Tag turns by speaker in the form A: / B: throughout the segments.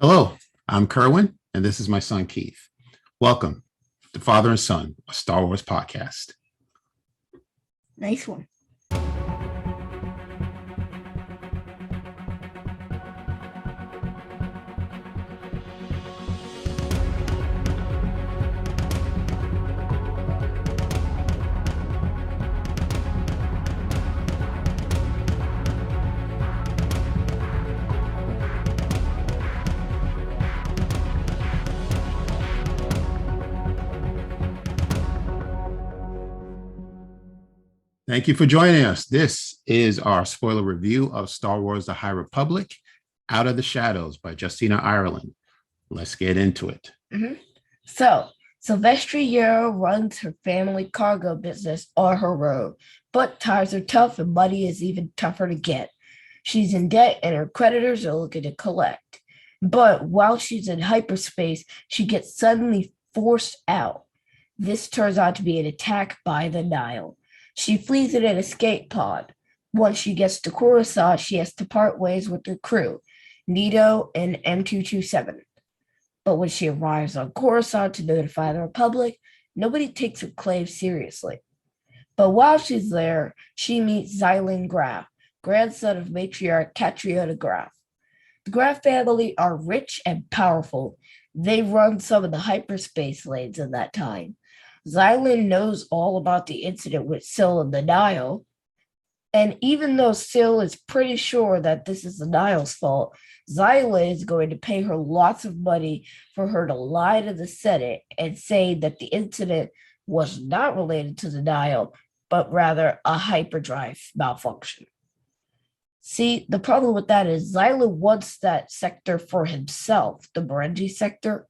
A: Hello, I'm Kerwin, and this is my son Keith. Welcome to Father and Son, a Star Wars podcast.
B: Nice one.
A: Thank you for joining us. This is our spoiler review of Star Wars The High Republic, Out of the Shadows by Justina Ireland. Let's get into it.
B: So, Sylvestri Yarrow runs her family cargo business on her road, but times are tough and money is even tougher to get. She's in debt and her creditors are looking to collect. But while she's in hyperspace, she gets suddenly forced out. This turns out to be an attack by the Nihil. She flees in an escape pod. Once she gets to Coruscant, she has to part ways with her crew, Nihil and M227. But when she arrives on Coruscant to notify the Republic, nobody takes her claim seriously. But while she's there, she meets Xylan Graf, grandson of matriarch Justina Graf. The Graf family are rich and powerful. They run some of the hyperspace lanes in that time. Xylan knows all about the incident with Syl and the Nihil, and even though Syl is pretty sure that this is the Nihil's fault, Xylan is going to pay her lots of money for her to lie to the Senate and say that the incident was not related to the Nihil, but rather a hyperdrive malfunction. See, the problem with that is Xylan wants that sector for himself, the Mourning sector.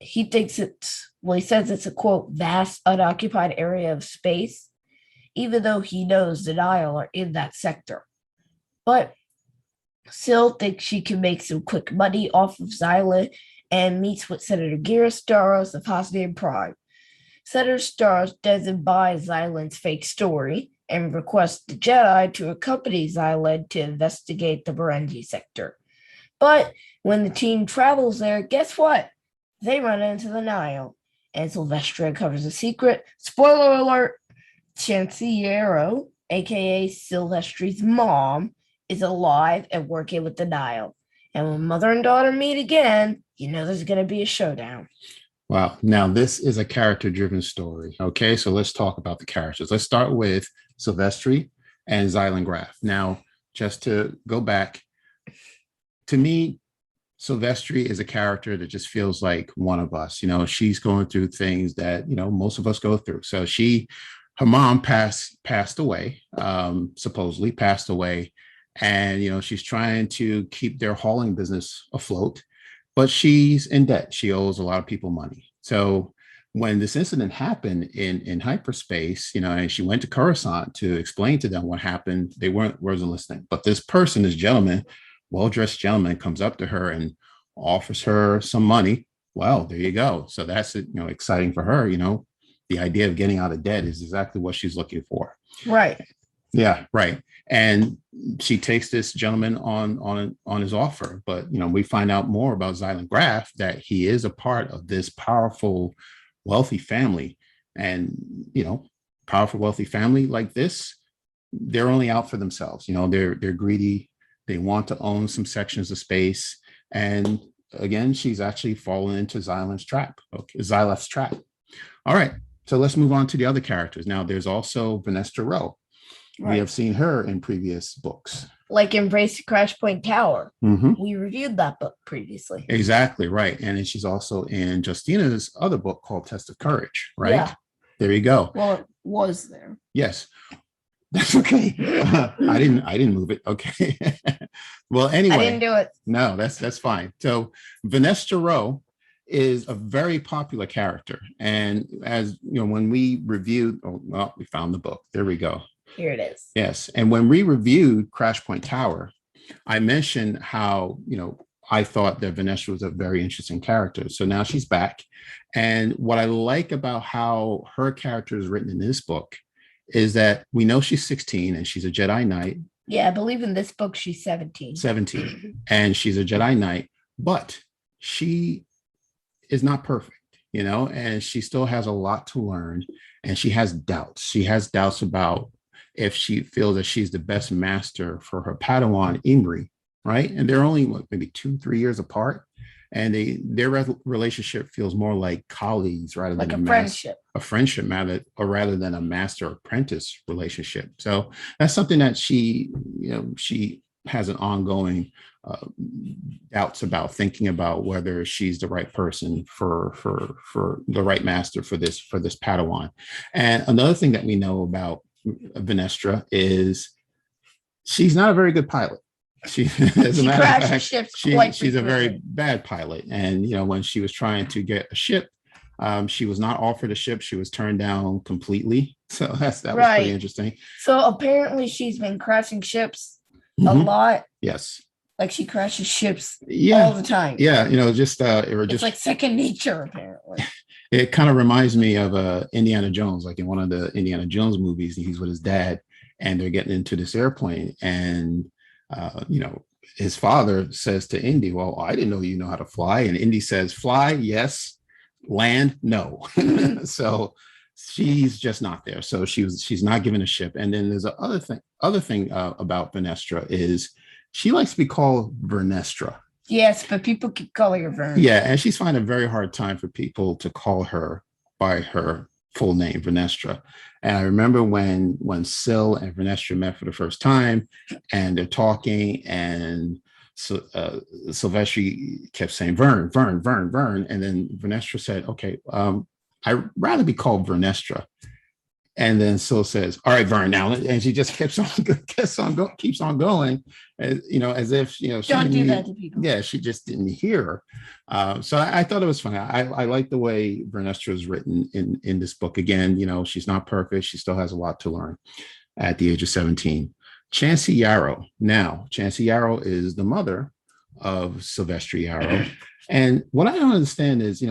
B: He thinks he says it's a, quote, vast, unoccupied area of space, even though he knows the Nihil are in that sector. But Syl thinks she can make some quick money off of Xylan and meets with Senator Garrus Starros of Hosnian Prime. Senator Starros doesn't buy Xylan's fake story and requests the Jedi to accompany Xylan to investigate the Mourning sector. But when the team travels there, guess what? They run into the Nihil, and Sylvestri uncovers a secret. Spoiler alert! Chancey Yarrow, aka Sylvestri's mom, is alive and working with the Nihil. And when mother and daughter meet again, you know there's going to be a showdown.
A: Wow. Now, this is a character-driven story. Okay, so let's talk about the characters. Let's start with Sylvestri and Xylan Graf. Now, just to go back, to me, Sylvestri is a character that just feels like one of us. You know, she's going through things that, you know, most of us go through. So her mom passed away, supposedly passed away. And, you know, she's trying to keep their hauling business afloat, but she's in debt. She owes a lot of people money. So when this incident happened in hyperspace, you know, and she went to Coruscant to explain to them what happened, they wasn't listening. But this gentleman, well-dressed gentleman, comes up to her and offers her some money. Well, there you go. So that's, you know, exciting for her. You know, the idea of getting out of debt is exactly what she's looking for.
B: Right.
A: Yeah, right. And she takes this gentleman on his offer. But, you know, we find out more about Xylan Graf, that he is a part of this powerful, wealthy family. And, you know, powerful, wealthy family like this, they're only out for themselves. You know, they're greedy. They want to own some sections of space. And again, she's actually fallen into Xylan's trap. Okay, Xylan's trap. All right. So let's move on to the other characters. Now, there's also Sylvestri Yarrow. Right. We have seen her in previous books.
B: Like Embrace the Crash Point Tower.
A: Mm-hmm.
B: We reviewed that book previously.
A: Exactly, right. And then she's also in Justina's other book called Test of Courage, right?
B: Yeah.
A: There you go.
B: Well, it was there.
A: Yes. That's okay. I didn't move it. Okay. Well, anyway.
B: I didn't do it.
A: No, that's fine. So Sylvestri Yarrow is a very popular character. And as you know, when we reviewed, we found the book. There we go.
B: Here it is.
A: Yes. And when we reviewed Crash Point Tower, I mentioned how, you know, I thought that Sylvestri was a very interesting character. So now she's back. And what I like about how her character is written in this book is that we know she's 16 and she's a Jedi Knight.
B: Yeah, I believe in this book she's 17.
A: 17. And she's a Jedi Knight, but she is not perfect, and she still has a lot to learn, and she has doubts. She has doubts about if she feels that she's the best master for her Padawan Imri, right? And they're only maybe 2-3 years apart, and their relationship feels more like colleagues rather than
B: like a friendship.
A: A friendship rather than a master apprentice relationship. So that's something that she has an ongoing doubts about, thinking about whether she's the right person for the right master for this Padawan. And another thing that we know about Venestra is she's not a very good pilot. She, as a matter of fact, she's a very bad pilot. And when she was trying to get a ship, she was not offered a ship. She was turned down completely. So that was pretty interesting.
B: So apparently she's been crashing ships a lot.
A: Yes.
B: Like she crashes ships all the time.
A: Yeah,
B: it's like second nature, apparently.
A: It kind of reminds me of Indiana Jones, like in one of the Indiana Jones movies. He's with his dad, and they're getting into this airplane, and his father says to Indy, "Well, I didn't know you know how to fly," and Indy says, "Fly, yes; land, no." So she's just not there. So she's not given a ship. And then there's other thing about Venestra is she likes to be called Vernestra.
B: Yes, but people keep calling her Vern.
A: Yeah, and she's finding a very hard time for people to call her by her full name, Vernestra. And I remember when Syl and Vernestra met for the first time, and they're talking, and so Sylvestri kept saying Vern, Vern, Vern, Vern, and then Vernestra said, "Okay, I'd rather be called Vernestra." And then Syl says, "All right, Vern, now," and she just keeps on going, as if
B: don't do that to people.
A: Yeah, she just didn't hear. So I thought it was funny. I like the way Vernestra is written in this book. Again, she's not perfect. She still has a lot to learn at the age of 17. Chancey Yarrow. Now, Chancey Yarrow is the mother of Sylvestri Yarrow, and what I don't understand is,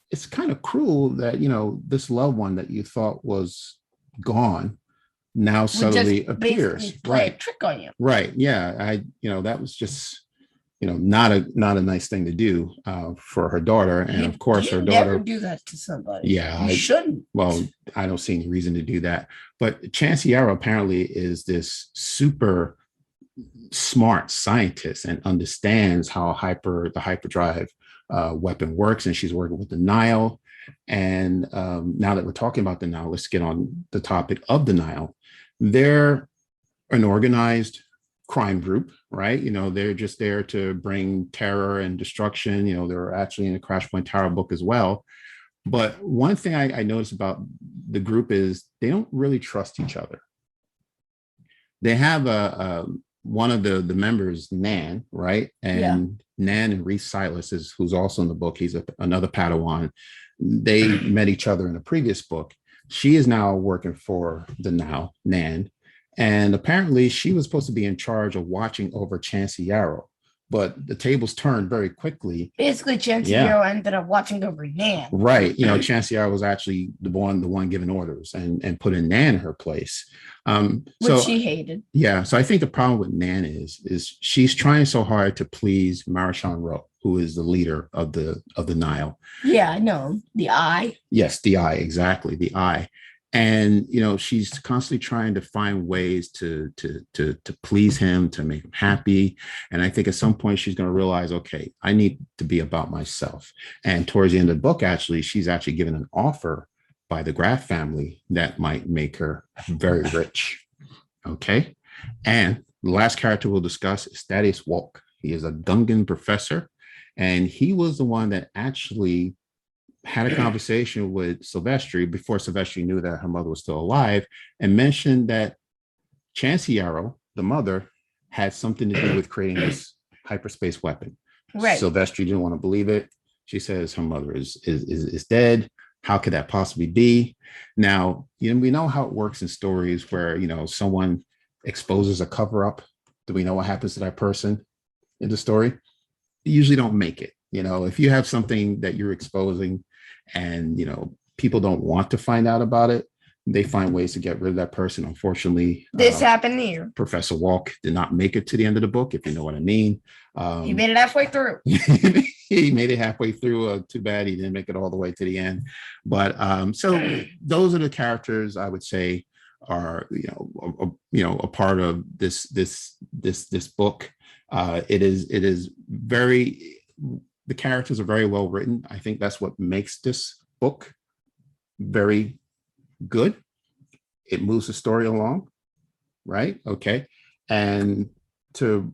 A: it's kind of cruel that this loved one that you thought was gone now suddenly appears.
B: Play a trick on you.
A: Right. Yeah. That was just not a nice thing to do for her daughter. And of course her daughter
B: never do that to somebody.
A: Yeah.
B: You shouldn't.
A: Well, I don't see any reason to do that. But Chancey Yarrow apparently is this super smart scientist and understands how the hyperdrive weapon works, and she's working with the Nihil. And now that we're talking about the Nihil, let's get on the topic of the Nihil. They're an organized crime group, right? They're just there to bring terror and destruction. They're actually in the Crash Point Tower book as well. But one thing I noticed about the group is they don't really trust each other. They have one of the members, Nan, right? And Nan and Reese Silas who's also in the book. He's another Padawan. They met each other in a previous book. She is now working for the Nihil, Nan, and apparently she was supposed to be in charge of watching over Chancey Yarrow, but the tables turned very quickly.
B: Basically, Chancey Yarrow ended up watching over Nan.
A: Right. Chancey Yarrow was actually the one giving orders and putting Nan in her place.
B: Which she hated.
A: Yeah. So I think the problem with Nan is she's trying so hard to please Marishon Ro, who is the leader of the Nihil.
B: Yeah, I know. The Eye.
A: Yes, the Eye, exactly. The Eye. And she's constantly trying to find ways to please him, to make him happy. And I think at some point she's going to realize, okay, I need to be about myself. And towards the end of the book, actually, she's actually given an offer by the Graf family that might make her very rich. Okay. And the last character we'll discuss is Thaddeus Walk. He is a Gungan professor, and he was the one that actually had a conversation with Sylvestri before Sylvestri knew that her mother was still alive, and mentioned that Chancey Yarrow, the mother, had something to do with creating this hyperspace weapon.
B: Right.
A: Sylvestri didn't want to believe it. She says her mother is dead. How could that possibly be? Now, we know how it works in stories where, someone exposes a cover up. Do we know what happens to that person in the story? You usually don't make it. If you have something that you're exposing and, people don't want to find out about it, they find ways to get rid of that person. Unfortunately,
B: This happened here.
A: Professor Walk did not make it to the end of the book, if you know what I mean.
B: He made it halfway through.
A: He made it halfway through. Too bad he didn't make it all the way to the end. But so those are the characters I would say are a part of this book. It is very, the characters are very well written. I think that's what makes this book very good. It moves the story along, right? Okay. And to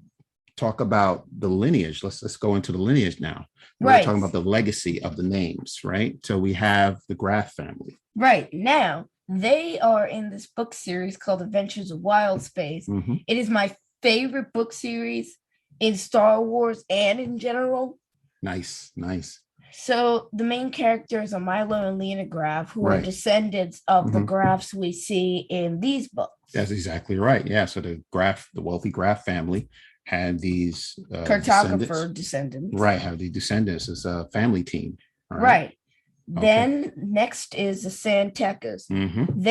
A: talk about the lineage, let's go into the lineage now. We're talking about the legacy of the names, right? So we have the Graf family.
B: Right. Now, they are in this book series called Adventures of Wild Space.
A: Mm-hmm.
B: It is my favorite book series in Star Wars and in general.
A: Nice.
B: So the main characters are Milo and Lena Graf, who are descendants of the Grafs we see in these books.
A: That's exactly right. Yeah. So the wealthy Graf family had these
B: cartographer descendants.
A: Right. Have the descendants as a family team.
B: Right. Then next is the Santekkas.
A: Mm-hmm.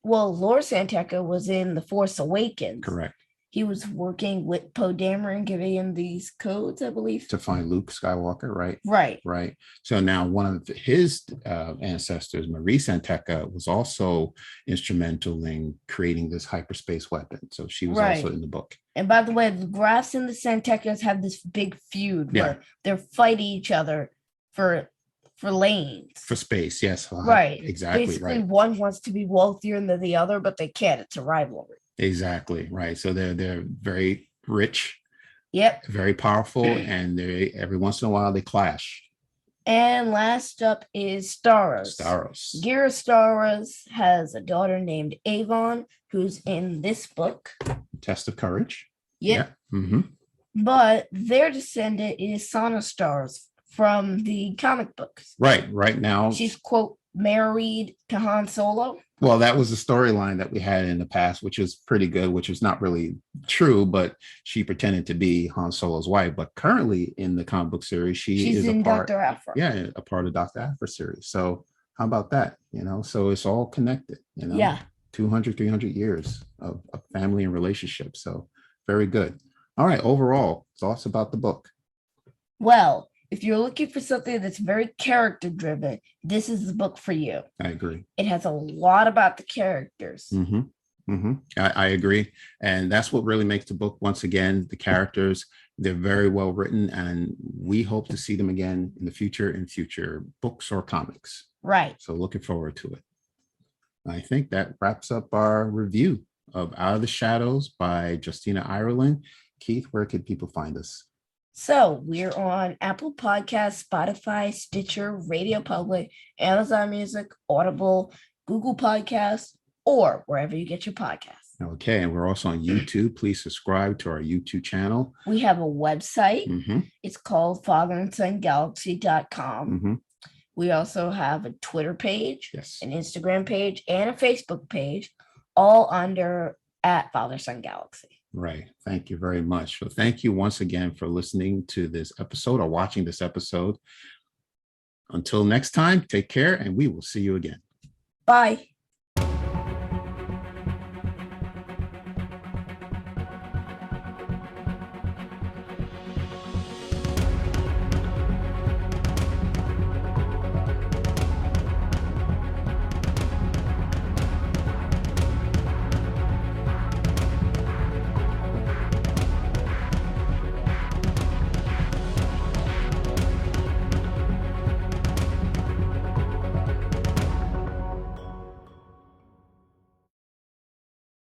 B: Lord Santekka was in The Force Awakens.
A: Correct.
B: He was working with Poe Dameron, giving him these codes, I believe.
A: To find Luke Skywalker, right?
B: Right.
A: So now one of his ancestors, Marie Santekka, was also instrumental in creating this hyperspace weapon. So she was also in the book.
B: And by the way, the Grafs and the Santekkas have this big feud where they're fighting each other for lanes. For space,
A: yes.
B: Right.
A: Exactly.
B: Basically, one wants to be wealthier than the other, but they can't. It's a rivalry.
A: Exactly. Right. So they're very rich.
B: Yep.
A: Very powerful, and they every once in a while they clash.
B: And last up is Staros. Gira Staros has a daughter named Avon, who's in this book.
A: Test of Courage.
B: Yep.
A: Yeah. Mm-hmm.
B: But their descendant is Sana Staros from the comic books.
A: Right now.
B: She's, quote, married to Han Solo.
A: Well, that was the storyline that we had in the past, which was pretty good, which was not really true, but she pretended to be Han Solo's wife. But currently in the comic book series, she's
B: in Dr. Aphra.
A: Yeah, a part of Dr. Aphra series. So how about that? So it's all connected,
B: Yeah.
A: 200, 300 years of family and relationship. So very good. All right. Overall, thoughts about the book?
B: Well, if you're looking for something that's very character driven, this is the book for you.
A: I agree.
B: It has a lot about the characters.
A: Mm-hmm. Mm-hmm. I agree. And that's what really makes the book, once again, the characters, they're very well written, and we hope to see them again in the future, in future books or comics.
B: Right.
A: So looking forward to it. I think that wraps up our review of Out of the Shadows by Justina Ireland. Keith, where can people find us?
B: So we're on Apple Podcasts, Spotify, Stitcher, Radio Public, Amazon Music, Audible, Google Podcasts, or wherever you get your podcasts.
A: Okay. And we're also on YouTube. Please subscribe to our YouTube channel.
B: We have a website.
A: Mm-hmm.
B: It's called fatherandSonGalaxy.com.
A: Mm-hmm.
B: We also have a Twitter page,
A: yes,
B: an Instagram page, and a Facebook page, all under @FatherSonGalaxy.
A: Right. Thank you very much. So thank you once again for listening to this episode or watching this episode. Until next time, take care, and we will see you again.
B: Bye.